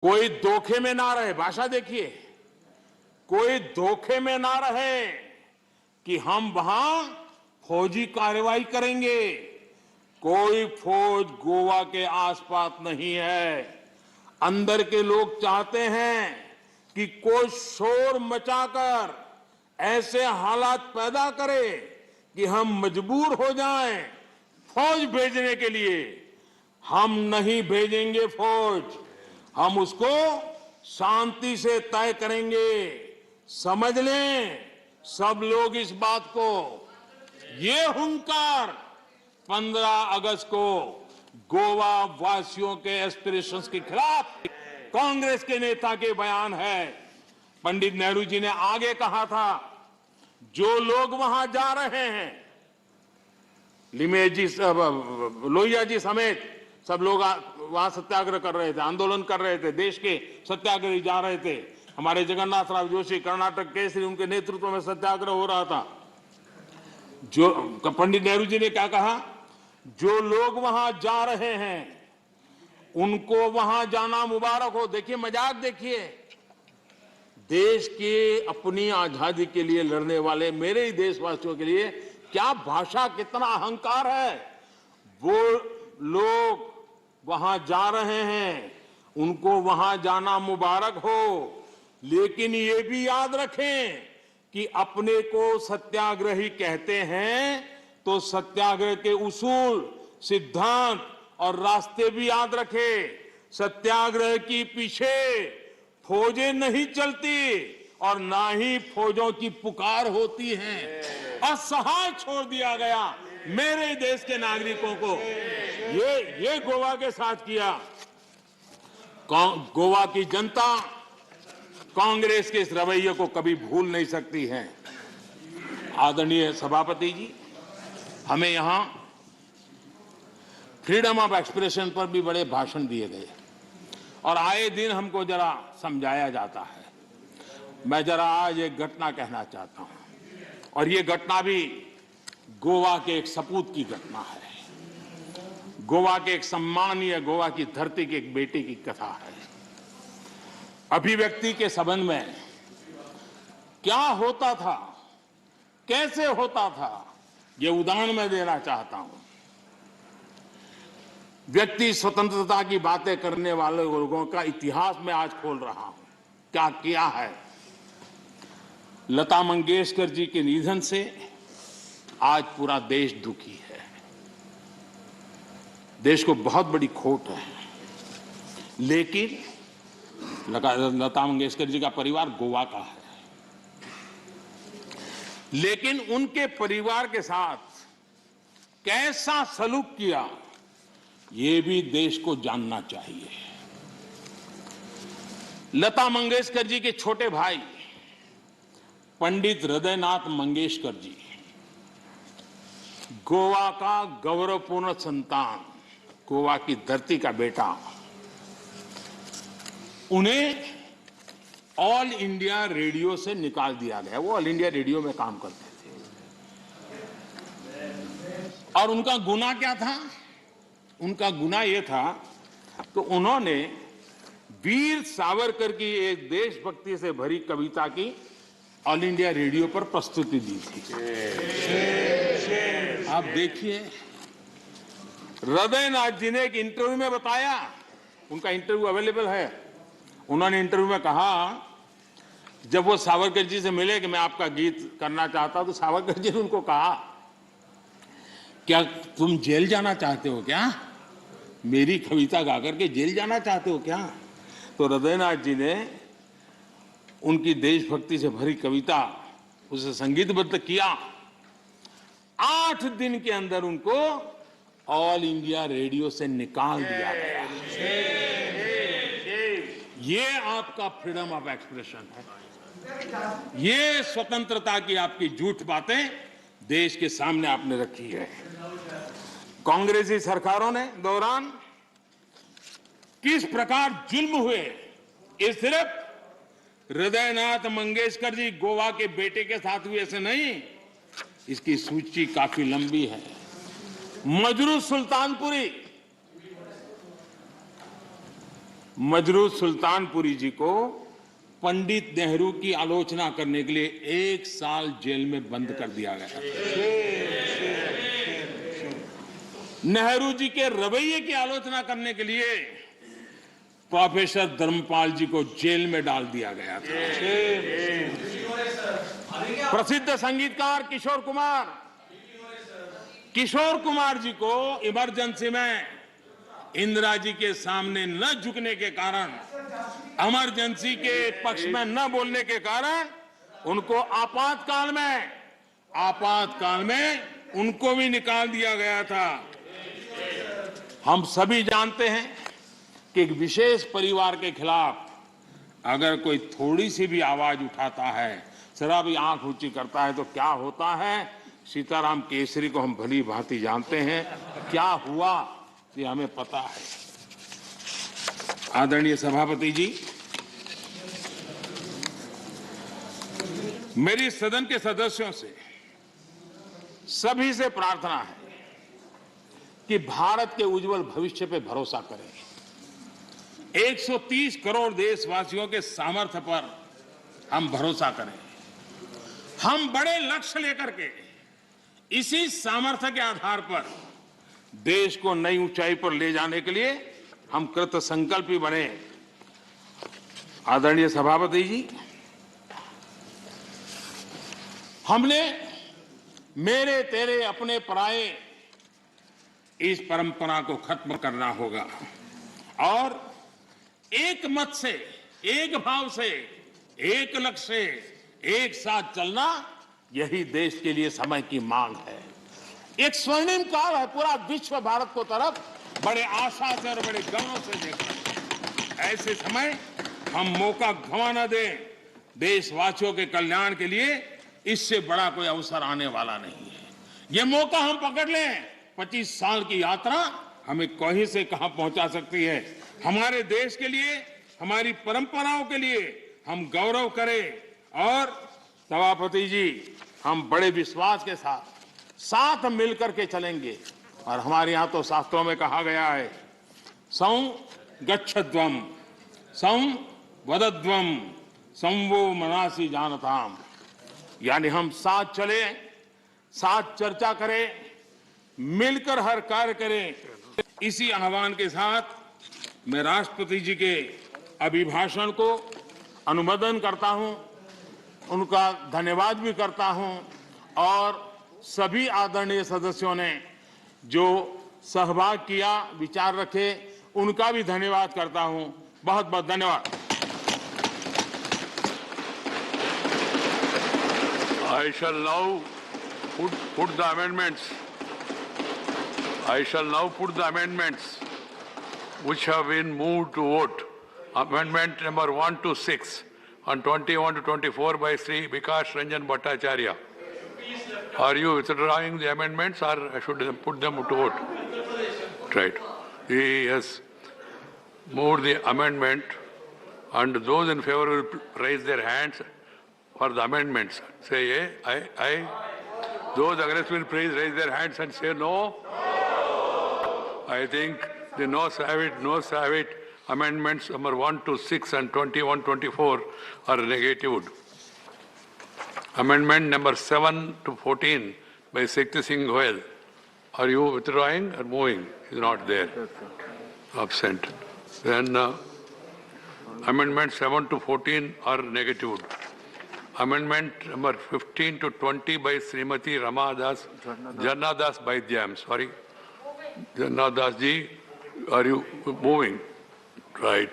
कोई धोखे में ना रहे, भाषा देखिए, कोई धोखे में ना रहे कि हम वहां फौजी कार्रवाई करेंगे। कोई फौज गोवा के आसपास नहीं है। अंदर के लोग चाहते हैं कि कोई शोर मचाकर ऐसे हालात पैदा करे कि हम मजबूर हो जाएं फौज भेजने के लिए। हम नहीं भेजेंगे फौज, हम उसको शांति से तय करेंगे। समझ लें सब लोग इस बात को। ये हुंकार 15 अगस्त को गोवा वासियों के एस्पिरेशंस के खिलाफ कांग्रेस के नेता के बयान है। पंडित नेहरू जी ने आगे कहा था, जो लोग वहां जा रहे हैं, लिमेश जी, लोहिया जी समेत सब लोग वहां सत्याग्रह कर रहे थे, आंदोलन कर रहे थे, देश के सत्याग्रही जा रहे थे। हमारे जगन्नाथ राव जोशी कर्नाटक केसरी, उनके नेतृत्व में सत्याग्रह हो रहा था। जो पंडित नेहरू जी ने क्या कहा, जो लोग वहां जा रहे हैं उनको वहां जाना मुबारक हो। देखिए मजाक देखिए, देश के अपनी आजादी के लिए लड़ने वाले मेरे ही देशवासियों के लिए क्या भाषा, कितना अहंकार है। वो लोग वहां जा रहे हैं, उनको वहां जाना मुबारक हो, लेकिन ये भी याद रखें कि अपने को सत्याग्रही कहते हैं तो सत्याग्रह के उसूल, सिद्धांत और रास्ते भी याद रखें। सत्याग्रह की पीछे फौजें नहीं चलती और ना ही फौजों की पुकार होती है। असहाय छोड़ दिया गया मेरे देश के नागरिकों को। ये गोवा के साथ किया। गोवा की जनता कांग्रेस के इस रवैये को कभी भूल नहीं सकती है। आदरणीय सभापति जी, हमें यहां फ्रीडम ऑफ एक्सप्रेशन पर भी बड़े भाषण दिए गए और आए दिन हमको जरा समझाया जाता है। मैं जरा आज एक घटना कहना चाहता हूं और ये घटना भी गोवा के एक सपूत की घटना है। गोवा के एक सम्मानीय, गोवा की धरती के एक बेटे की कथा है। अभिव्यक्ति के संबंध में क्या होता था, कैसे होता था, ये उदाहरण मैं देना चाहता हूं। व्यक्ति स्वतंत्रता की बातें करने वाले लोगों का इतिहास में आज खोल रहा हूं, क्या किया है। लता मंगेशकर जी के निधन से आज पूरा देश दुखी है। देश को बहुत बड़ी खोट है। लेकिन लता मंगेशकर जी का परिवार गोवा का है, लेकिन उनके परिवार के साथ कैसा सलूक किया ये भी देश को जानना चाहिए। लता मंगेशकर जी के छोटे भाई पंडित हृदयनाथ मंगेशकर जी, गोवा का गौरवपूर्ण संतान, गोवा की धरती का बेटा, उन्हें ऑल इंडिया रेडियो से निकाल दिया गया। वो ऑल इंडिया रेडियो में काम करते थे और उनका गुनाह क्या था? उनका गुनाह यह था तो उन्होंने वीर सावरकर की एक देशभक्ति से भरी कविता की ऑल इंडिया रेडियो पर प्रस्तुति दी थी। आप देखिए, हृदयनाथ जी ने एक इंटरव्यू में बताया, उनका इंटरव्यू अवेलेबल है। उन्होंने इंटरव्यू में कहा, जब वो सावरकर जी से मिले कि मैं आपका गीत करना चाहता हूं, तो सावरकर जी ने उनको कहा, क्या तुम जेल जाना चाहते हो क्या? मेरी कविता गाकर के जेल जाना चाहते हो क्या? तो हृदयनाथ जी ने उनकी देशभक्ति से भरी कविता उसे संगीतबद्ध किया। 8 दिन के अंदर उनको ऑल इंडिया रेडियो से निकाल दिया गया। ये आपका फ्रीडम ऑफ एक्सप्रेशन है। ये स्वतंत्रता की आपकी झूठ बातें देश के सामने आपने रखी है। कांग्रेसी सरकारों ने दौरान किस प्रकार जुल्म हुए, ये सिर्फ हृदयनाथ मंगेशकर जी गोवा के बेटे के साथ हुए ऐसे नहीं, इसकी सूची काफी लंबी है। मजरू सुल्तानपुरी, मजरू सुल्तानपुरी जी को पंडित नेहरू की आलोचना करने के लिए 1 साल जेल में बंद कर दिया गया। नेहरू जी के रवैये की आलोचना करने के लिए प्रोफेसर धर्मपाल जी को जेल में डाल दिया गया था। प्रसिद्ध संगीतकार किशोर कुमार जी को इमरजेंसी में इंदिरा जी के सामने न झुकने के कारण, इमरजेंसी के पक्ष में न बोलने के कारण उनको आपातकाल में उनको भी निकाल दिया गया था। हम सभी जानते हैं कि एक विशेष परिवार के खिलाफ अगर कोई थोड़ी सी भी आवाज उठाता है, जरा भी आंख ऊंची करता है तो क्या होता है। सीताराम केसरी को हम भली भांति जानते हैं, क्या हुआ ये हमें पता है। आदरणीय सभापति जी, मेरी सदन के सदस्यों से, सभी से प्रार्थना है कि भारत के उज्जवल भविष्य पे भरोसा करें। 130 करोड़ देशवासियों के सामर्थ्य पर हम भरोसा करें। हम बड़े लक्ष्य लेकर के इसी सामर्थ्य के आधार पर देश को नई ऊंचाई पर ले जाने के लिए हम कृत संकल्पी बने। आदरणीय सभापति जी, हमने मेरे तेरे अपने पराये इस परंपरा को खत्म करना होगा और एक मत से, एक भाव से, एक लक्ष्य से एक साथ चलना, यही देश के लिए समय की मांग है। एक स्वर्णिम काल है, पूरा विश्व भारत को तरफ बड़े आशा से और बड़े गौरव से देख रहा है। ऐसे समय हम मौका गंवा न दें। देशवासियों के कल्याण के लिए इससे बड़ा कोई अवसर आने वाला नहीं है। ये मौका हम पकड़ लें। 25 साल की यात्रा हमें कहीं से कहां पहुंचा सकती है। हमारे देश के लिए, हमारी परंपराओं के लिए हम गौरव करें और सभापति जी, हम बड़े विश्वास के साथ मिलकर के चलेंगे। और हमारे यहां तो शास्त्रों में कहा गया है, सं गच्छध्वम सं वदध्वम संवो मनासी जानताम, यानी हम साथ चले, साथ चर्चा करें, मिलकर हर कार्य करें। इसी आह्वान के साथ मैं राष्ट्रपति जी के अभिभाषण को अनुमोदन करता हूं, उनका धन्यवाद भी करता हूं और सभी आदरणीय सदस्यों ने जो सहभाग किया, विचार रखे, उनका भी धन्यवाद करता हूं। बहुत बहुत धन्यवाद। I shall now put the amendments. I shall now put the amendments which have been moved to vote. Amendment number 1 to 6 on 21 to 24 by Sri Vikas Ranjan Bhattacharya. Are you withdrawing the amendments or I should put them to vote? Right. He has moved the amendment and those in favor will raise their hands for the amendments. Say aye. Those against will please raise their hands and say no. I think the noes have it. Amendments number 1 to 6 and 21, 24 are negatived. Amendment number 7 to 14 by Shakti Singh Goyal. Are you withdrawing or moving? He is not there. Absent. Then amendments 7 to 14 are negatived. Amendment number 15 to 20 by Srimati Ramadas, Jannadas Baidyam. Sorry. Jannadas ji, are you moving? Right.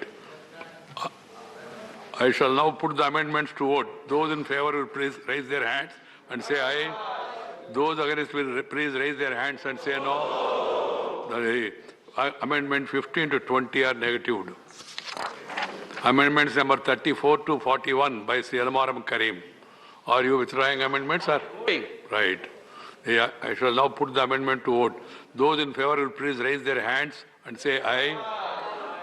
I shall now put the amendments to vote. Those in favor will please raise their hands and say aye. Those against will please raise their hands and say no. The amendment 15 to 20 are negatived. Amendments number 34 to 41 by Sri Almaram Karim. Are you withdrawing amendments, sir? Right. Yeah, I shall now put the amendment to vote. Those in favor will please raise their hands and say aye.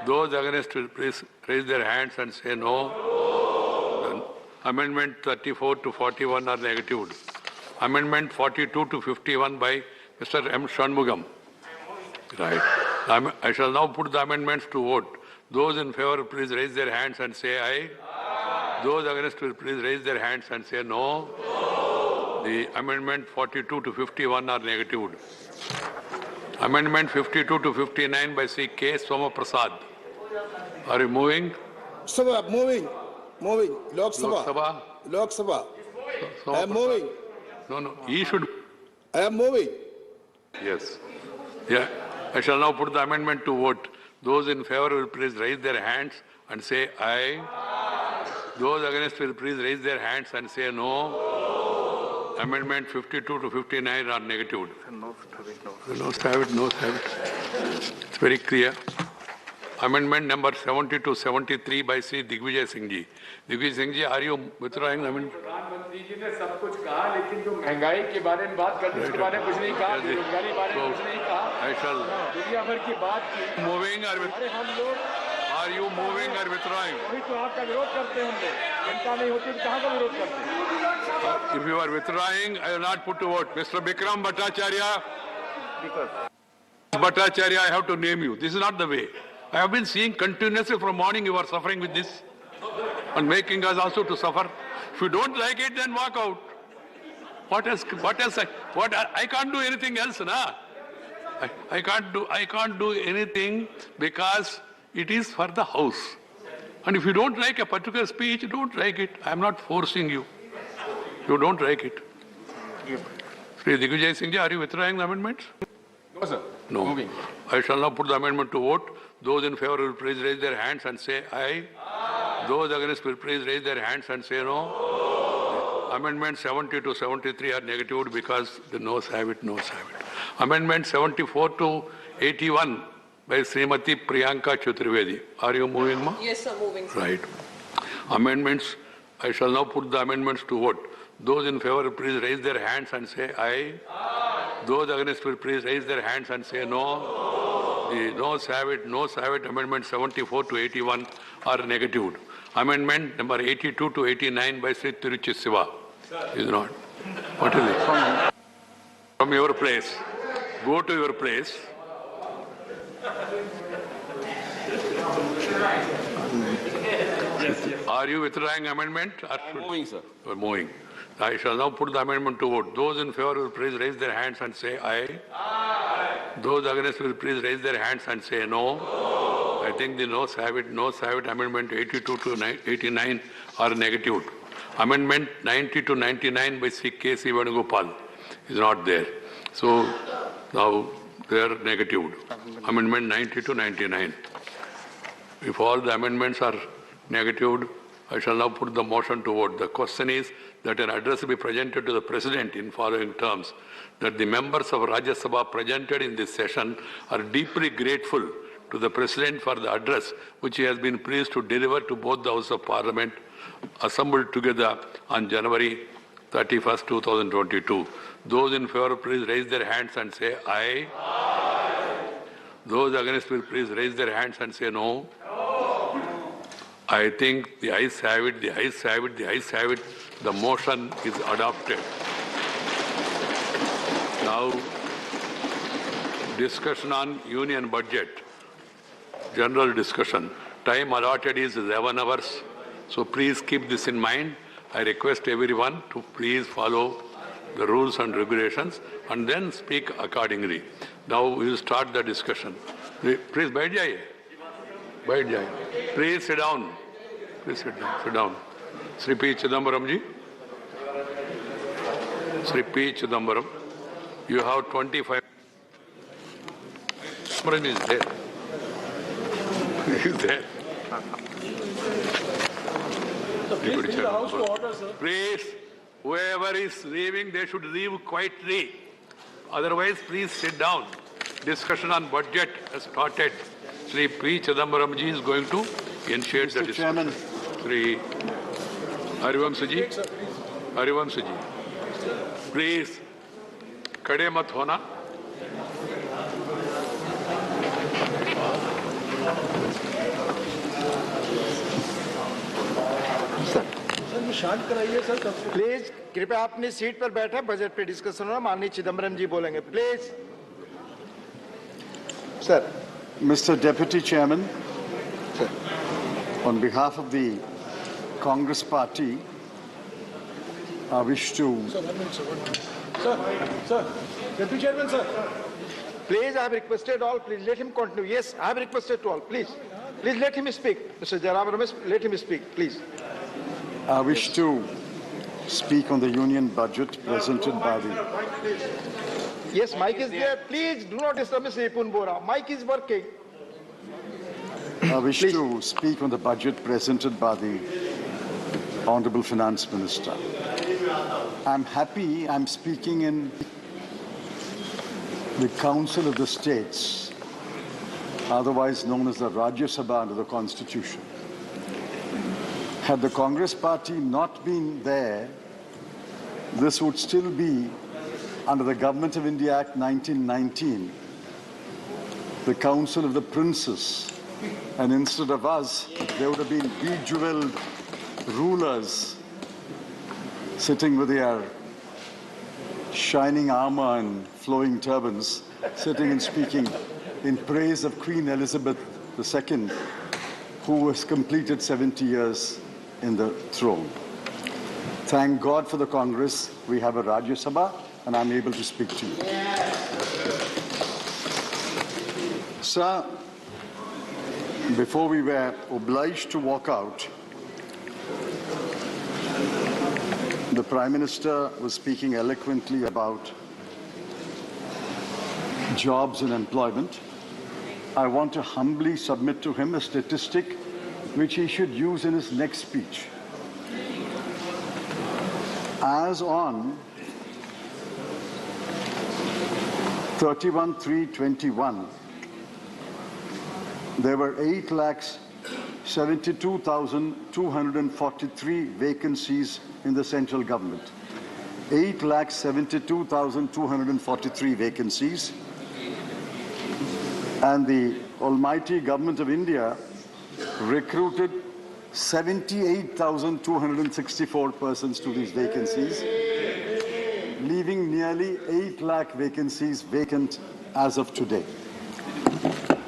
Those against will please raise their hands and say no. Then amendment 34 to 41 are negatived. Amendment 42 to 51 by Mr. M. Shanmugam. Right. I shall now put the amendments to vote. Those in favor, please raise their hands and say aye. Those against will please raise their hands and say no. The amendment 42 to 51 are negatived. Amendment 52 to 59 by C. K. Soma Prasad. Are you moving? Sabha, moving. Lok Sabha. Lok Sabha. I am moving. No. He should. I am moving. Yes. Yeah. I shall now put the amendment to vote. Those in favor will please raise their hands and say aye. Those against will please raise their hands and say no. Amendment 52 to 59 are negative. No have it. It's very clear. Amendment number 70 to 73 by Sri Digvijay Singh ji. Digvijay Singh ji, are you withdrawing the amendment? प्रधानमंत्री जी ने सब कुछ कहा, लेकिन जो महंगाई के बारे में बात करते उसके बारे में कुछ नहीं कहा, बेरोजगारी के बारे में कुछ नहीं कहा। I shall. दुनिया भर की बात की। Moving or अरे हम लोग are you moving or withdrawing? वही तो आपका विरोध करते हैं हम लोग। जनता नहीं होती तो कहाँ का विरोध करते हैं? If you are withdrawing, I will not put to vote. Mr. Bikram Bhattacharya. Bhattacharya, I have to name you. This is not the way. I have been seeing continuously from morning you are suffering with this and making us also to suffer. If you don't like it, then walk out. What else? I can't do anything else, na? I can't do anything because it is for the house. And if you don't like a particular speech, don't like it. I am not forcing you. You don't like it. Sri Digvijay Singh ji, are you withdrawing the amendments? No, sir. No. Moving. I shall now put the amendment to vote. Those in favor will please raise their hands and say aye. Those against will please raise their hands and say no. Amendment 70 to 73 are negative because the noes have it. Amendment 74 to 81 by Srimati Priyanka Chaturvedi. Are you moving, ma? Yes, sir, moving. Sir. Right. Amendments, I shall now put the amendments to vote. Those in favor will please raise their hands and say aye. Those against will please raise their hands and say no. The noes have it. Amendment 74 to 81 are negative. Amendment number 82 to 89 by Sri Tiruchi Siva is not. What is it? From your place. Go to your place. Are you withdrawing amendment? I'm moving, sir. You are moving. I shall now put the amendment to vote. Those in favor will please raise their hands and say aye. Those against will please raise their hands and say no. I think the noes have it. Amendment 82 to 89 are negative. Amendment 90 to 99 by C. K.C. Venugopal is not there. So now they are negative. Amendment 90 to 99. If all the amendments are negative, I shall now put the motion to vote. The question is that an address be presented to the President in following terms, that the members of Rajya Sabha presented in this session are deeply grateful to the President for the address which he has been pleased to deliver to both the Houses of Parliament assembled together on January 31st, 2022. Those in favor, please raise their hands and say aye. Those against will please raise their hands and say no. I think the ayes have it. The motion is adopted. Now, discussion on union budget. General discussion. Time allotted is 11 hours. So please keep this in mind. I request everyone to please follow the rules and regulations and then speak accordingly. Now we will start the discussion. Please बैठ जाइए. Please sit down. Sit down. Sri P. Chidambaram ji. Sri P. Chidambaram. You have 25. Chidambaram is there. He is there. Please bring the House to order, sir. Please, whoever is leaving, they should leave quietly. Otherwise, please sit down. Discussion on budget has started. Sri P. Chidambaram ji is going to initiate the discussion. Chairman. Sri Harivansh ji. Harivansh ji. Please, खड़े मत होना. शांत कराइए sir. Please कृपया अपनी seat पर बैठे. Budget पे डिस्कशन हो. माननीय चिदम्बरम जी बोलेंगे. Please sir. Mr. Deputy Chairman, On behalf of the Congress Party, I wish to... Deputy Chairman, sir. Please, I have requested all, please let him continue. Yes, I have requested to all, please. Please let him speak. Mr. Jairam Ramesh, let him speak, please. I wish to speak on the union budget presented by the... Yes, mic is there. Please do not disturb Mr. Ipun Bora. Mic is working. I wish to speak on the budget presented by the Honorable Finance Minister. I'm happy I'm speaking in the Council of the States, otherwise known as the Rajya Sabha under the Constitution. Had the Congress Party not been there, this would still be under the Government of India Act 1919, the Council of the Princes. And instead of us, there would have been bejeweled rulers sitting with their shining armor and flowing turbans, sitting and speaking in praise of Queen Elizabeth II, who has completed 70 years in the throne. Thank God for the Congress. We have a Rajya Sabha, and I'm able to speak to you. Sir, before we were obliged to walk out, the Prime Minister was speaking eloquently about jobs and employment. I want to humbly submit to him a statistic which he should use in his next speech. As on 31/3/21, there were 8,72,243 vacancies in the central government. 8,72,243 vacancies. And the almighty Government of India recruited 78,264 persons to these vacancies, leaving nearly 8 lakh vacancies vacant as of today.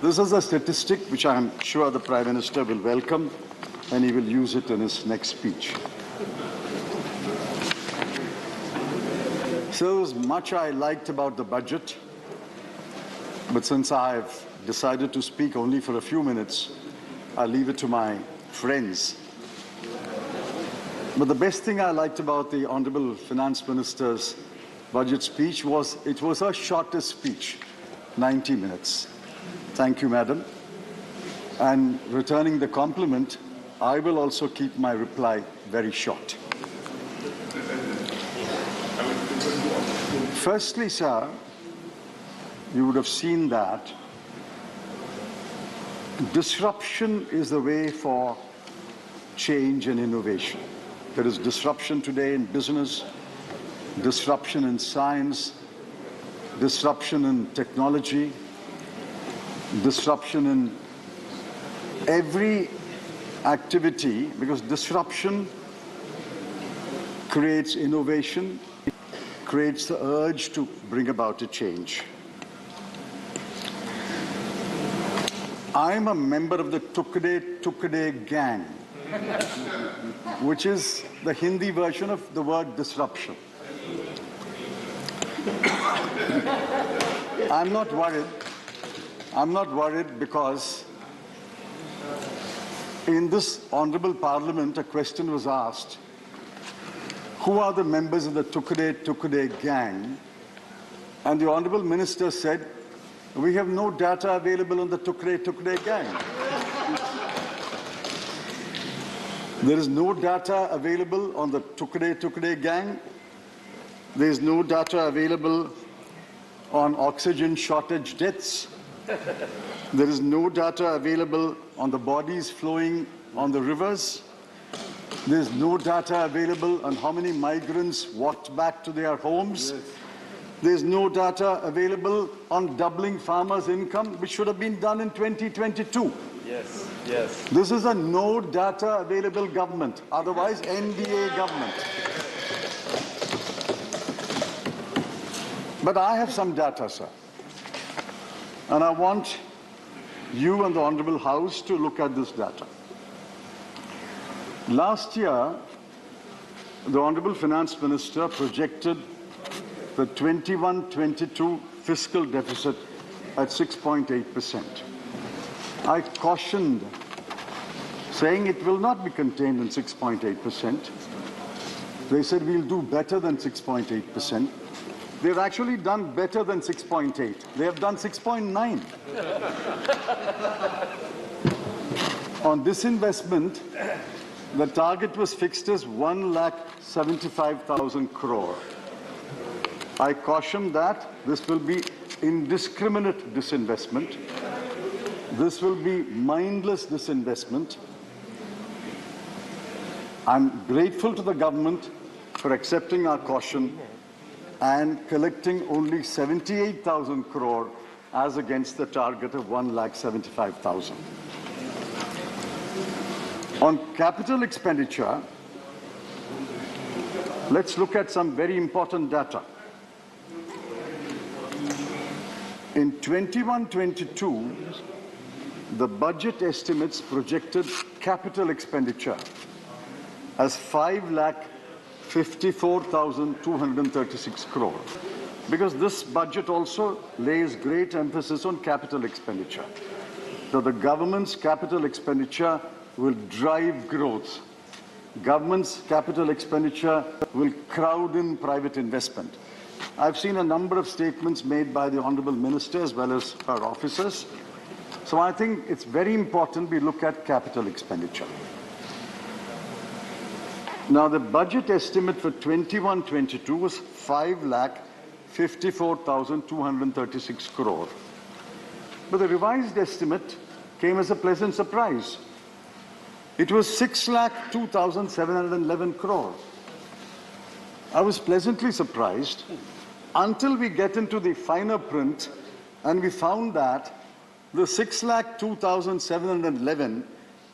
This is a statistic which I am sure the Prime Minister will welcome, and he will use it in his next speech. So there was much I liked about the budget, but since I have decided to speak only for a few minutes, I'll leave it to my friends. But the best thing I liked about the Honorable Finance Minister's budget speech was it was her shortest speech, 90 minutes. Thank you, Madam. And returning the compliment, I will also keep my reply very short. Firstly, sir, you would have seen that disruption is the way for change and innovation. There is disruption today in business, disruption in science, disruption in technology, disruption in every activity, because disruption creates innovation, creates the urge to bring about a change. I'm a member of the Tukde gang, which is the Hindi version of the word disruption. I'm not worried. I'm not worried because in this honorable parliament, a question was asked, who are the members of the Tukde gang? And the honorable minister said, we have no data available on the Tukde gang. There is no data available on the Tukde gang. There is no data available on oxygen shortage deaths. There is no data available on the bodies flowing on the rivers. There is no data available on how many migrants walked back to their homes. Yes. There is no data available on doubling farmers' income, which should have been done in 2022. Yes, yes. This is a no data available government, otherwise NDA government. But I have some data, sir. And I want you and the Honorable House to look at this data. Last year, the Honorable Finance Minister projected the 21-22 fiscal deficit at 6.8%. I cautioned, saying it will not be contained in 6.8%. They said we'll do better than 6.8%. They've actually done better than 6.8. They have done 6.9. On disinvestment, the target was fixed as 1,75,000 crore. I caution that this will be indiscriminate disinvestment. This will be mindless disinvestment. I'm grateful to the government for accepting our caution and collecting only 78,000 crore as against the target of 1,75,000. On capital expenditure, let's look at some very important data. In 21-22, the budget estimates projected capital expenditure as 5,54,236 crore. Because this budget also lays great emphasis on capital expenditure. So the government's capital expenditure will drive growth. Government's capital expenditure will crowd in private investment. I've seen a number of statements made by the Honorable Minister as well as her officers. So I think it's very important we look at capital expenditure. Now, the budget estimate for 21-22 was 5,54,236 crore. But the revised estimate came as a pleasant surprise. It was 6,02,711 crore. I was pleasantly surprised until we get into the finer print and we found that the 6,02,711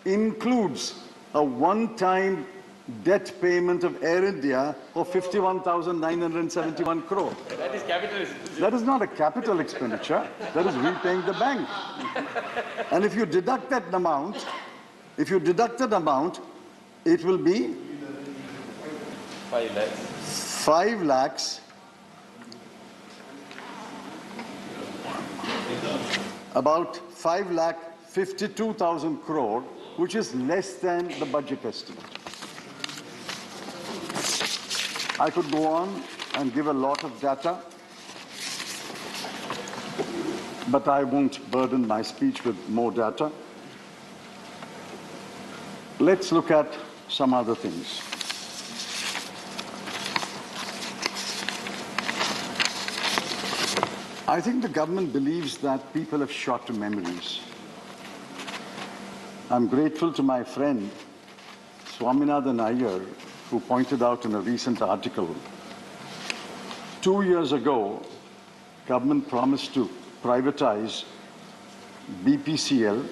includes a one-time debt payment of Air India of 51,971 crore. That is capital. That is not a capital expenditure. That is repaying the bank. And if you deduct that amount, it will be 5 lakhs. 5 lakhs about 5,52,000 crore, which is less than the budget estimate. I could go on and give a lot of data, but I won't burden my speech with more data. Let's look at some other things. I think the government believes that people have short memories. I'm grateful to my friend, Swaminathan Iyer, who pointed out in a recent article, 2 years ago, government promised to privatize BPCL,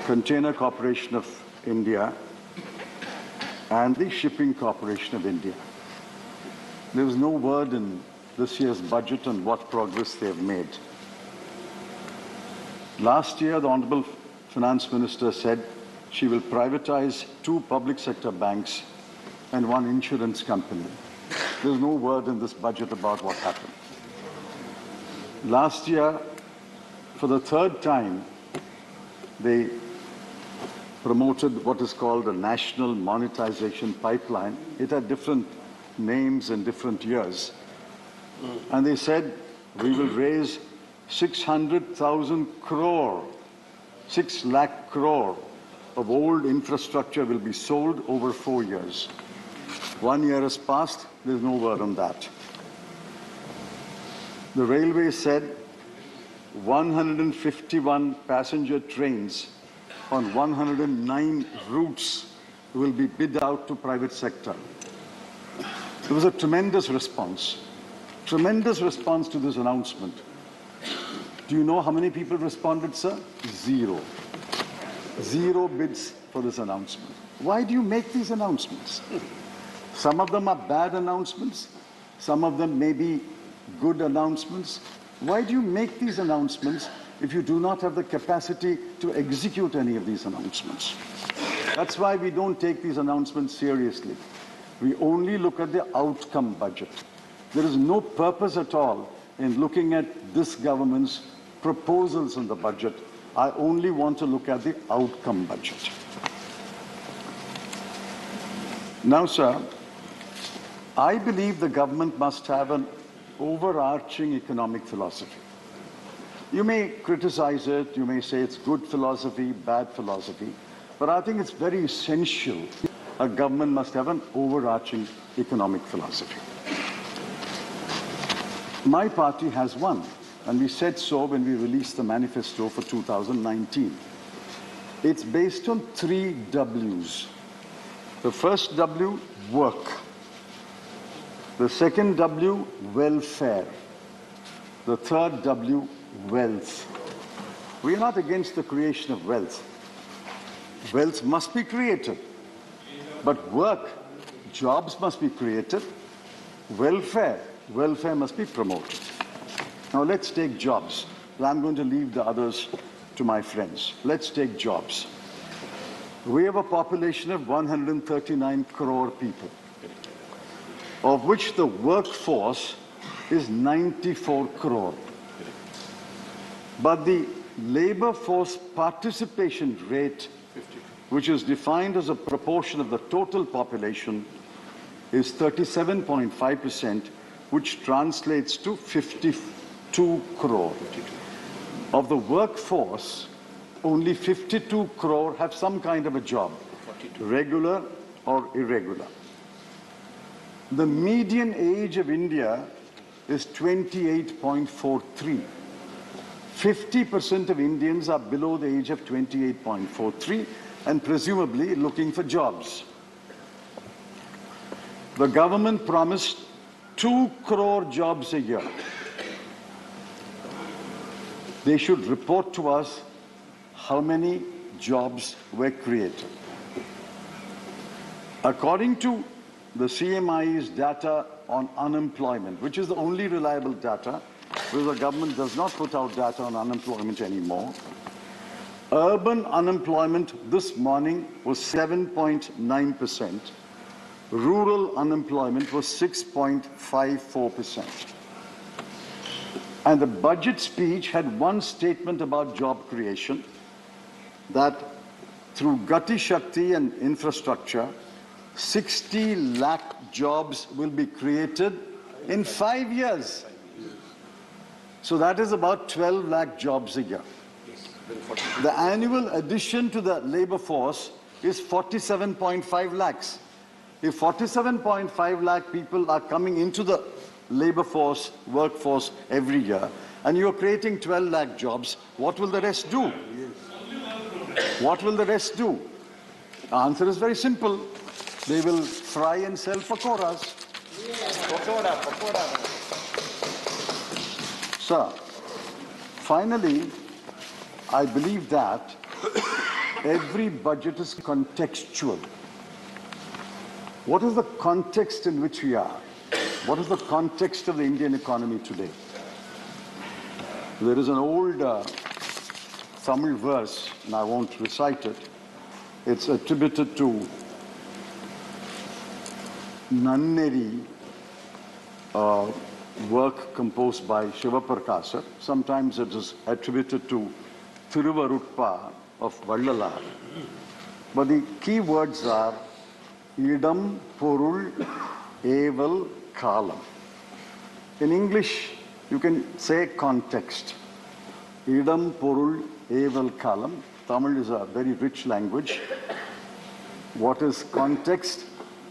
Container Corporation of India, and the Shipping Corporation of India. There was no word in this year's budget on what progress they have made. Last year, the Honorable Finance Minister said she will privatize 2 public sector banks and 1 insurance company. There's no word in this budget about what happened. Last year, for the 3rd time, they promoted what is called the National Monetization Pipeline. It had different names in different years. And they said, we will raise 600,000 crore, 6 lakh crore of old infrastructure will be sold over 4 years. 1 year has passed, there's no word on that. The railway said 151 passenger trains on 109 routes will be bid out to private sector. There was a tremendous response to this announcement. Do you know how many people responded, sir? 0. 0 bids for this announcement. Why do you make these announcements? Some of them are bad announcements. Some of them may be good announcements. Why do you make these announcements if you do not have the capacity to execute any of these announcements. That's why we don't take these announcements seriously. We only look at the outcome budget. There is no purpose at all in looking at this government's proposals in the budget. I only want to look at the outcome budget. Now, sir, I believe the government must have an overarching economic philosophy. You may criticize it, you may say it's good philosophy, bad philosophy, but I think it's very essential a government must have an overarching economic philosophy. My party has one, and we said so when we released the manifesto for 2019. It's based on 3 W's. The first W, work. The second W, welfare. The third W, wealth. We are not against the creation of wealth. Wealth must be created. But work, jobs must be created. Welfare must be promoted. Now let's take jobs. I'm going to leave the others to my friends. Let's take jobs. We have a population of 139 crore people, of which the workforce is 94 crore. But the labor force participation rate, which is defined as a proportion of the total population, is 37.5%, which translates to 52 crore. Of the workforce, only 52 crore have some kind of a job, regular or irregular. The median age of India is 28.43. 50% of Indians are below the age of 28.43 and presumably looking for jobs. The government promised 2 crore jobs a year. They should report to us how many jobs were created. According to the CMI's data on unemployment, which is the only reliable data, because the government does not put out data on unemployment anymore, urban unemployment this morning was 7.9%. Rural unemployment was 6.54%. And the budget speech had one statement about job creation, that through Gati Shakti and infrastructure, 60 lakh jobs will be created in 5 years. So that is about 12 lakh jobs a year. The annual addition to the labor force is 47.5 lakhs. If 47.5 lakh people are coming into the labor force, workforce every year, and you're creating 12 lakh jobs, what will the rest do? What will the rest do? The answer is very simple. They will fry and sell pakoras. Sir, finally, I believe that every budget is contextual. What is the context in which we are? What is the context of the Indian economy today? There is an old Tamil verse, and I won't recite it. It's attributed to Nanneri, work composed by Shiva Prakasa. Sometimes it is attributed to Thiruvarutpa of Vallalar. But the key words are Idam, Porul, Eval, Kalam. In English, you can say context. Idam, Porul, Eval, Kalam. Tamil is a very rich language. What is context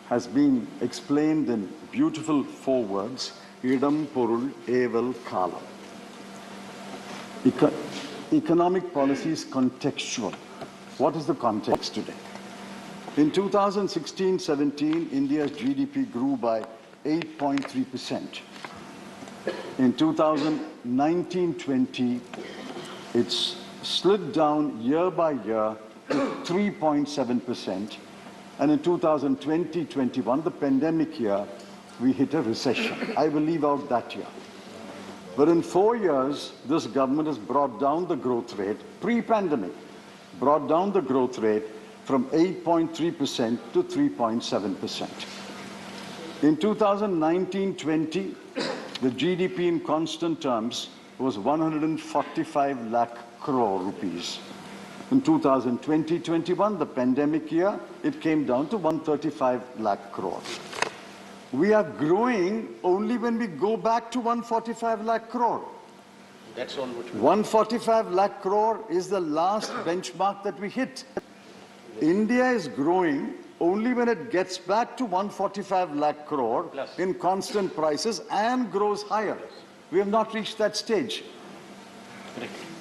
has been explained in beautiful 4 words. Idam, Porul, Eval, Kalam. Economic policy is contextual. What is the context today? In 2016-17, India's GDP grew by 8.3%. In 2019-20, it's slid down year by year to 3.7%. And in 2020-21, the pandemic year, we hit a recession. I will leave out that year. But in 4 years, this government has brought down the growth rate, pre-pandemic, brought down the growth rate from 8.3% to 3.7%. In 2019-20, the GDP in constant terms was 145 lakh crore rupees. In 2020-21, the pandemic year, it came down to 135 lakh crore. We are growing only when we go back to 145 lakh crore. That's all what 145 lakh crore is the last benchmark that we hit. India is growing only when it gets back to 145 lakh crore in constant prices and grows higher. We have not reached that stage.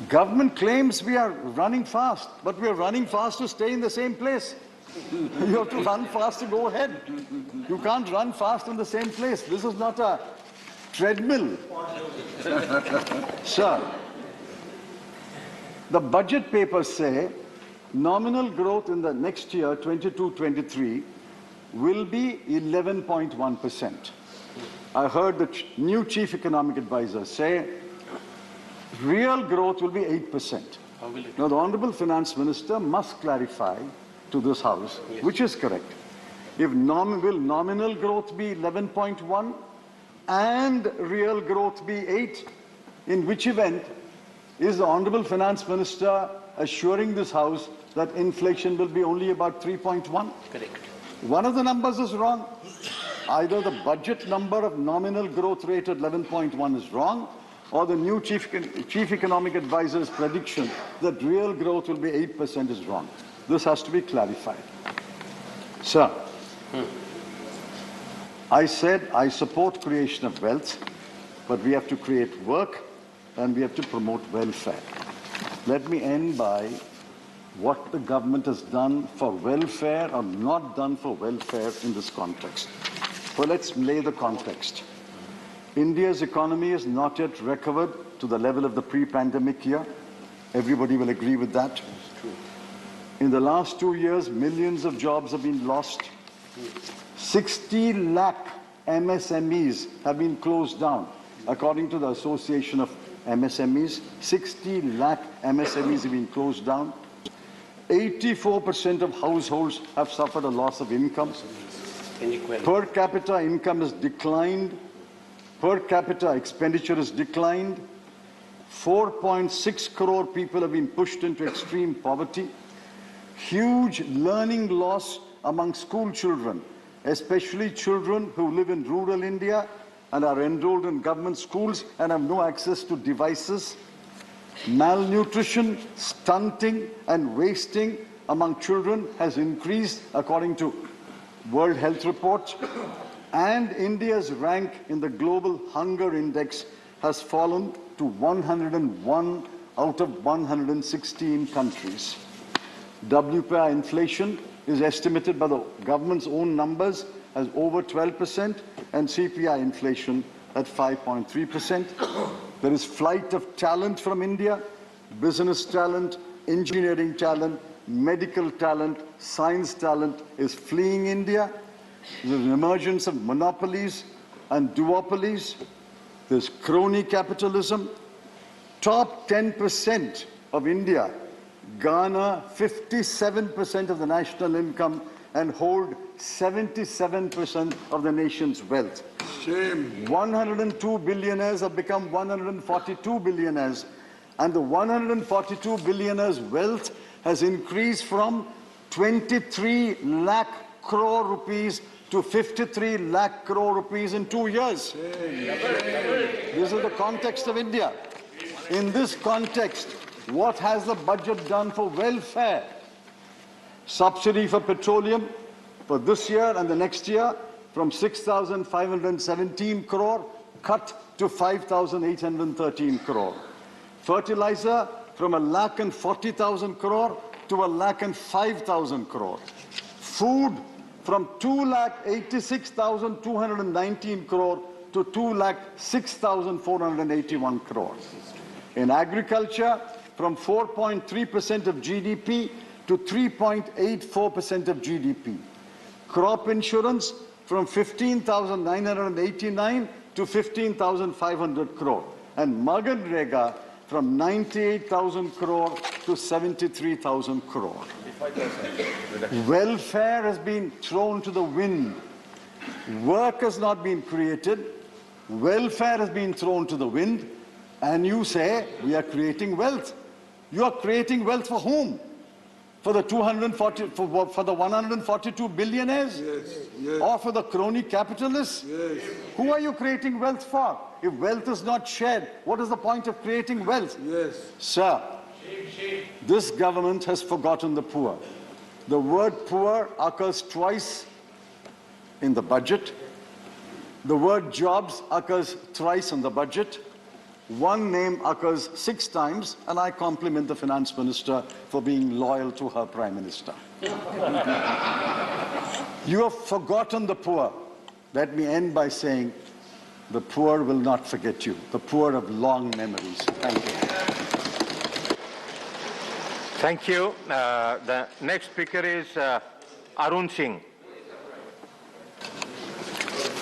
Government claims we are running fast, but we are running fast to stay in the same place. You have to run fast to go ahead. You can't run fast in the same place. This is not a treadmill. Sir, the budget papers say nominal growth in the next year, 22-23, will be 11.1%. I heard the new chief economic advisor say real growth will be 8%. Now, the Honorable Finance Minister must clarify to this House, which is correct. If will nominal growth be 11.1 and real growth be 8, in which event is the Honorable Finance Minister assuring this House that inflation will be only about 3.1? correct. One of the numbers is wrong. Either the budget number of nominal growth rate at 11.1 is wrong, or the new chief economic advisor's prediction that real growth will be 8% is wrong. This has to be clarified. Sir, I said I support creation of wealth, but we have to create work and we have to promote welfare. Let me end by what the government has done for welfare or not done for welfare in this context. Well, let's lay the context. India's economy has not yet recovered to the level of the pre-pandemic year. Everybody will agree with that. In the last 2 years, millions of jobs have been lost. 60 lakh MSMEs have been closed down, according to the Association of MSMEs. 60 lakh MSMEs have been closed down. 84% of households have suffered a loss of income. Per capita income has declined. Per capita expenditure has declined. 4.6 crore people have been pushed into extreme poverty. Huge learning loss among school children, especially children who live in rural India and are enrolled in government schools and have no access to devices. Malnutrition, stunting and wasting among children has increased according to World Health Report. And India's rank in the Global Hunger Index has fallen to 101 out of 116 countries. WPI inflation is estimated by the government's own numbers as over 12% and CPI inflation at 5.3%. There is flight of talent from India, business talent, engineering talent, medical talent, science talent is fleeing India. There's an emergence of monopolies and duopolies. There's crony capitalism. Top 10% of India garner 57% of the national income and hold 77% of the nation's wealth. Shame. 102 billionaires have become 142 billionaires, and the 142 billionaires' wealth has increased from 23 lakh crore rupees to 53 lakh crore rupees in 2 years. This is the context of India. In this context, what has the budget done for welfare? Subsidy for petroleum for this year and the next year from 6,517 crore cut to 5,813 crore. Fertilizer from 1,40,000 crore to 1,05,000 crore. Food from 2,86,219 crore to 2,06,481 crore. In agriculture, from 4.3% of GDP to 3.84% of GDP. Crop insurance from 15,989 to 15,500 crore. and Maganrega from 98,000 crore to 73,000 crore. Welfare has been thrown to the wind. Work has not been created. Welfare has been thrown to the wind. And you say we are creating wealth. You are creating wealth for whom? For the 142 billionaires? Yes. Or for the crony capitalists? Yes. Who are you creating wealth for? If wealth is not shared, what is the point of creating wealth? Yes. Sir, this government has forgotten the poor. The word poor occurs twice in the budget. The word jobs occurs thrice in the budget. One name occurs 6 times, and I compliment the finance minister for being loyal to her prime minister. You have forgotten the poor. Let me end by saying, the poor will not forget you. The poor have long memories. Thank you. Thank you. The next speaker is Arun Singh.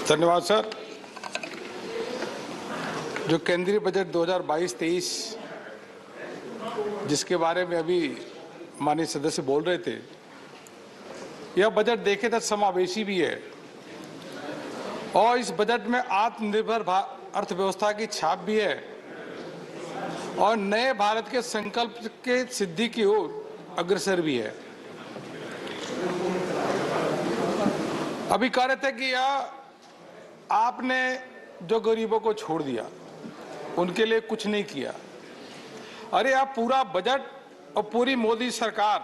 धन्यवाद sir. जो केंद्रीय budget 2022-23 जिसके बारे में अभी माननीय सदस्य बोल रहे थे, यह बजट देखे तो समावेशी भी है और इस बजट में आत्मनिर्भर अर्थव्यवस्था की छाप भी है और नए भारत के संकल्प के सिद्धि की ओर अग्रसर भी है। अभी कह रहे थे कि यह आपने जो गरीबों को छोड़ दिया, उनके लिए कुछ नहीं किया। अरे आप पूरा बजट और पूरी मोदी सरकार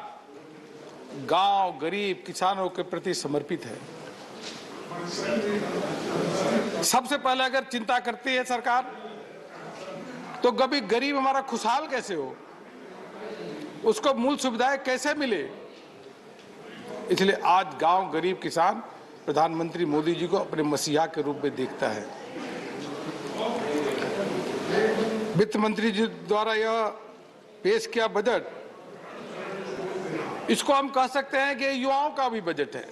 गांव, गरीब, किसानों के प्रति समर्पित है। सबसे पहले अगर चिंता करती है सरकार, तो कभी गरीब हमारा खुशहाल कैसे हो, उसको मूल सुविधाएं कैसे मिले। इसलिए आज गांव, गरीब, किसान प्रधानमंत्री मोदी जी को अपने मसीहा के रूप में देखता है। वित्त मंत्री जी द्वारा यह पेश किया बजट, इसको हम कह सकते हैं कि युवाओं का भी बजट है,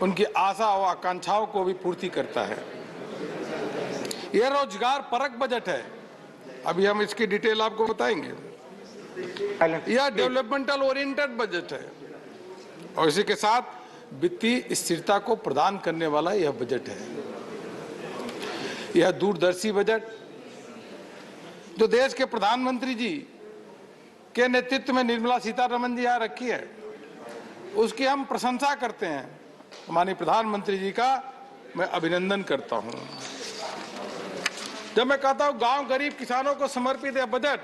उनकी आशा और आकांक्षाओं को भी पूर्ति करता है। यह रोजगार परक बजट है, अभी हम इसकी डिटेल आपको बताएंगे। यह डेवलपमेंटल ओरिएंटेड बजट है और इसी के साथ वित्तीय स्थिरता को प्रदान करने वाला यह बजट है। यह दूरदर्शी बजट जो देश के प्रधानमंत्री जी के नेतृत्व में निर्मला सीतारमण जी यहाँ रखी है, उसकी हम प्रशंसा करते हैं। माननीय प्रधानमंत्री जी का मैं अभिनंदन करता हूं। जब मैं कहता हूं गांव, गरीब, किसानों को समर्पित है बजट,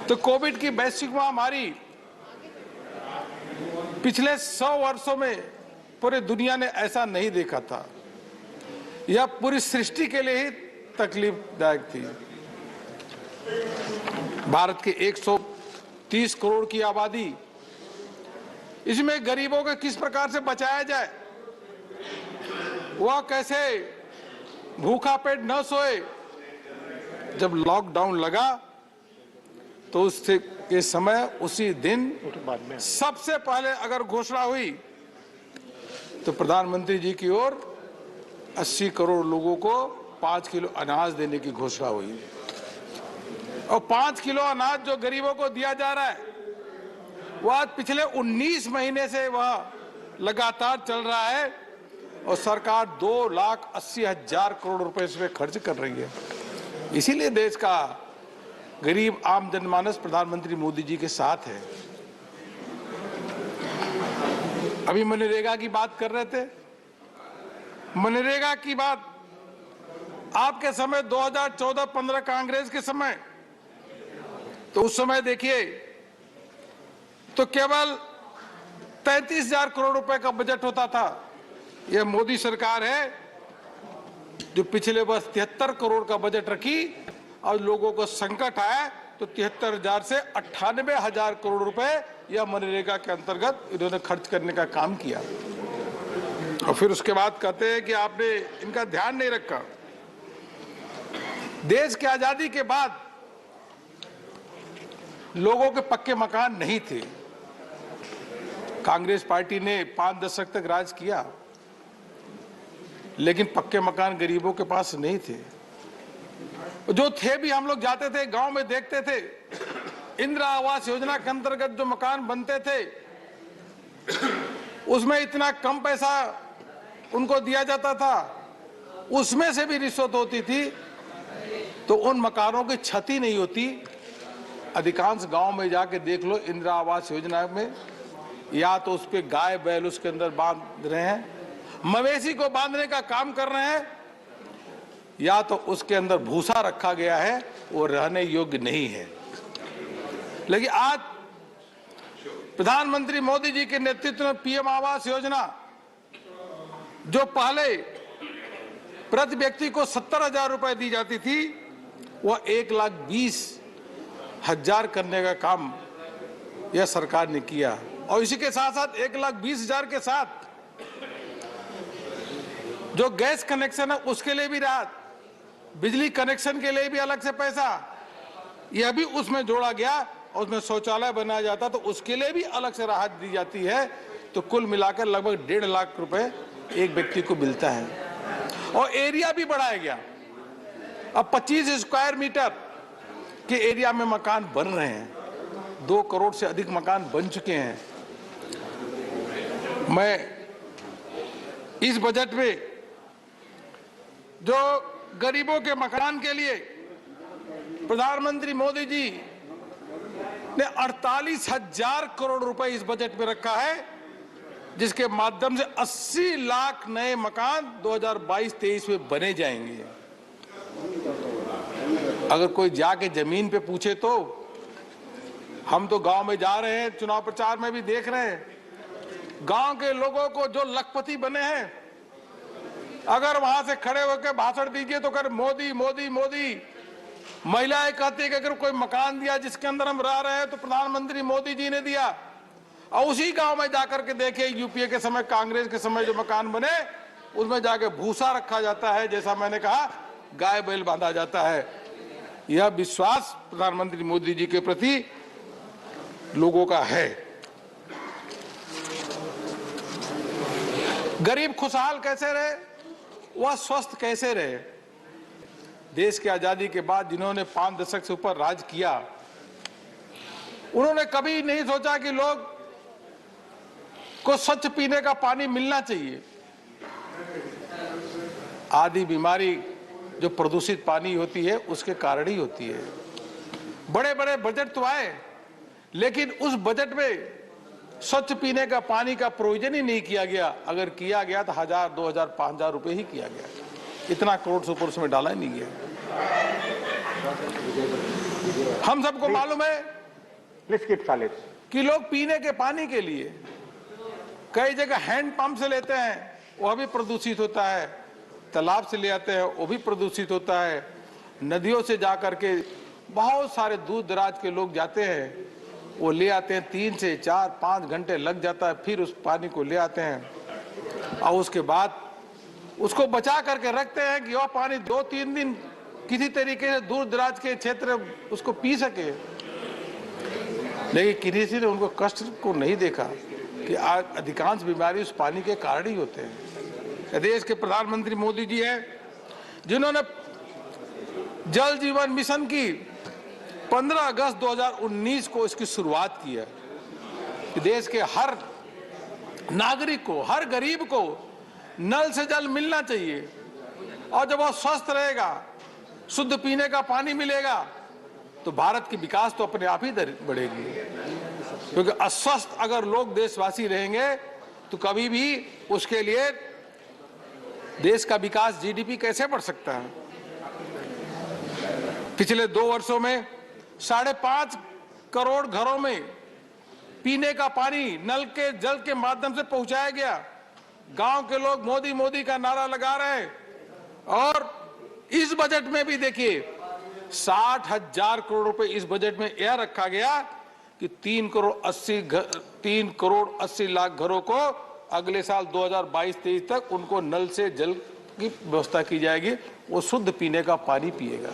तो कोविड की वैश्विक महामारी पिछले 100 वर्षों में पूरी दुनिया ने ऐसा नहीं देखा था। यह पूरी सृष्टि के लिए ही तकलीफदायक थी। भारत के 130 करोड़ की आबादी, इसमें गरीबों को किस प्रकार से बचाया जाए, वह कैसे भूखा पेट न सोए। जब लॉकडाउन लगा तो उससे के समय उसी दिन सबसे पहले अगर घोषणा हुई तो प्रधानमंत्री जी की ओर 80 करोड़ लोगों को 5 किलो अनाज देने की घोषणा हुई और 5 किलो अनाज जो गरीबों को दिया जा रहा है, वह आज पिछले 19 महीने से वह लगातार चल रहा है और सरकार 2,80,000 करोड़ रुपए इसमें खर्च कर रही है। इसीलिए देश का गरीब आम जनमानस प्रधानमंत्री मोदी जी के साथ है। अभी मनरेगा की बात कर रहे थे। मनरेगा की बात आपके समय 2014-15 कांग्रेस के समय, तो उस समय देखिए तो केवल 33,000 करोड़ रुपए का बजट होता था। यह मोदी सरकार है जो पिछले वर्ष 73 करोड़ का बजट रखी और लोगों को संकट आया तो 73,000 से 98,000 करोड़ रुपए यह मनरेगा के अंतर्गत इन्होंने खर्च करने का काम किया। और फिर उसके बाद कहते हैं कि आपने इनका ध्यान नहीं रखा। देश की आजादी के बाद लोगों के पक्के मकान नहीं थे। कांग्रेस पार्टी ने 5 दशक तक राज किया, लेकिन पक्के मकान गरीबों के पास नहीं थे। जो थे भी, हम लोग जाते थे गांव में, देखते थे इंदिरा आवास योजना के अंतर्गत जो मकान बनते थे उसमें इतना कम पैसा उनको दिया जाता था, उसमें से भी रिश्वत होती थी, तो उन मकानों की क्षति नहीं होती। अधिकांश गांव में जाके देख लो, इंदिरा आवास योजना में या तो उस पे गाय बैल उसके अंदर बांध रहे हैं, मवेशी को बांधने का काम कर रहे हैं, या तो उसके अंदर भूसा रखा गया है, वो रहने योग्य नहीं है। लेकिन आज प्रधानमंत्री मोदी जी के नेतृत्व में पीएम आवास योजना, जो पहले प्रति व्यक्ति को 70,000 रुपए दी जाती थी, वह 1,20,000 करने का काम यह सरकार ने किया। और इसी के साथ साथ 1,20,000 के साथ जो गैस कनेक्शन है उसके लिए भी राहत, बिजली कनेक्शन के लिए भी अलग से पैसा, यह भी उसमें जोड़ा गया। और उसमें शौचालय बनाया जाता तो उसके लिए भी अलग से राहत दी जाती है। तो कुल मिलाकर लगभग 1.5 लाख रुपए एक व्यक्ति को मिलता है। और एरिया भी बढ़ाया गया, अब 25 स्क्वायर मीटर के एरिया में मकान बन रहे हैं, 2 करोड़ से अधिक मकान बन चुके हैं। मैं इस बजट में जो गरीबों के मकान के लिए प्रधानमंत्री मोदी जी ने 48,000 करोड़ रुपए इस बजट में रखा है, जिसके माध्यम से 80 लाख नए मकान 2022-23 में बने जाएंगे। अगर कोई जाके जमीन पे पूछे तो, हम तो गांव में जा रहे हैं, चुनाव प्रचार में भी देख रहे हैं, गांव के लोगों को जो लखपति बने हैं, अगर वहां से खड़े होकर भाषण दीजिए तो कर मोदी मोदी मोदी। महिलाएं कहती है कि अगर कोई मकान दिया जिसके अंदर हम रह रहे हैं तो प्रधानमंत्री मोदी जी ने दिया। और उसी गांव में जाकर के देखे, यूपीए के समय, कांग्रेस के समय जो मकान बने उसमें जाके भूसा रखा जाता है, जैसा मैंने कहा गाय बैल बांधा जाता है। यह विश्वास प्रधानमंत्री मोदी जी के प्रति लोगों का है। गरीब खुशहाल कैसे रहे, वह स्वस्थ कैसे रहे। देश की आजादी के बाद जिन्होंने 5 दशक से ऊपर राज किया, उन्होंने कभी नहीं सोचा कि लोग को स्वच्छ पीने का पानी मिलना चाहिए। आधी बीमारी जो प्रदूषित पानी होती है उसके कारण ही होती है। बड़े बड़े बजट तो आए, लेकिन उस बजट में स्वच्छ पीने का पानी का प्रोविजन ही नहीं किया गया। अगर किया गया तो 1,000, 2,000, 5,000 रुपए ही किया गया, इतना करोड़ से ऊपर उसमें डाला ही नहीं गया। हम सबको मालूम है कि लोग पीने के पानी के लिए कई जगह हैंड पंप से लेते हैं, वह भी प्रदूषित होता है। तालाब से ले आते हैं, वो भी प्रदूषित होता है। नदियों से जा करके बहुत सारे दूर दराज के लोग जाते हैं, वो ले आते हैं, 3 से 4, 5 घंटे लग जाता है, फिर उस पानी को ले आते हैं और उसके बाद उसको बचा करके रखते हैं कि वह पानी 2-3 दिन किसी तरीके से दूर दराज के क्षेत्र उसको पी सके। लेकिन किसी ने उनको कष्ट को नहीं देखा कि आज अधिकांश बीमारी उस पानी के कारण ही होते हैं। देश के प्रधानमंत्री मोदी जी हैं जिन्होंने जल जीवन मिशन की 15 अगस्त 2019 को इसकी शुरुआत की है कि देश के हर नागरिक को, हर गरीब को नल से जल मिलना चाहिए। और जब वो स्वस्थ रहेगा, शुद्ध पीने का पानी मिलेगा, तो भारत की विकास तो अपने आप ही बढ़ेगी। क्योंकि अस्वस्थ अगर लोग देशवासी रहेंगे तो कभी भी उसके लिए देश का विकास, जीडीपी कैसे बढ़ सकता है। पिछले 2 वर्षों में 5.5 करोड़ घरों में पीने का पानी नल के जल के माध्यम से पहुंचाया गया। गांव के लोग मोदी मोदी का नारा लगा रहे हैं। और इस बजट में भी देखिए 60,000 करोड़ रुपए इस बजट में यह रखा गया कि 3 करोड़ 80 लाख घरों को अगले साल 2022-23 तक उनको नल से जल की व्यवस्था की जाएगी, वो शुद्ध पीने का पानी पिएगा।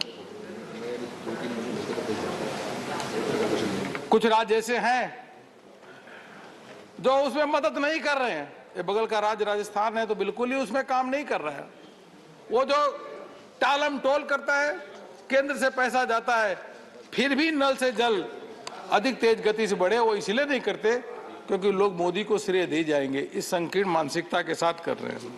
कुछ राज्य ऐसे हैं जो उसमें मदद नहीं कर रहे हैं। ये बगल का राज्य राजस्थान है तो बिल्कुल ही उसमें काम नहीं कर रहा है। वो जो टालम टोल करता है केंद्र से पैसा जाता है, फिर भी नल से जल अधिक तेज गति से बढ़े, वो इसलिए नहीं करते क्योंकि लोग मोदी को श्रेय दे जाएंगे। इस संकीर्ण मानसिकता के साथ कर रहे हैं।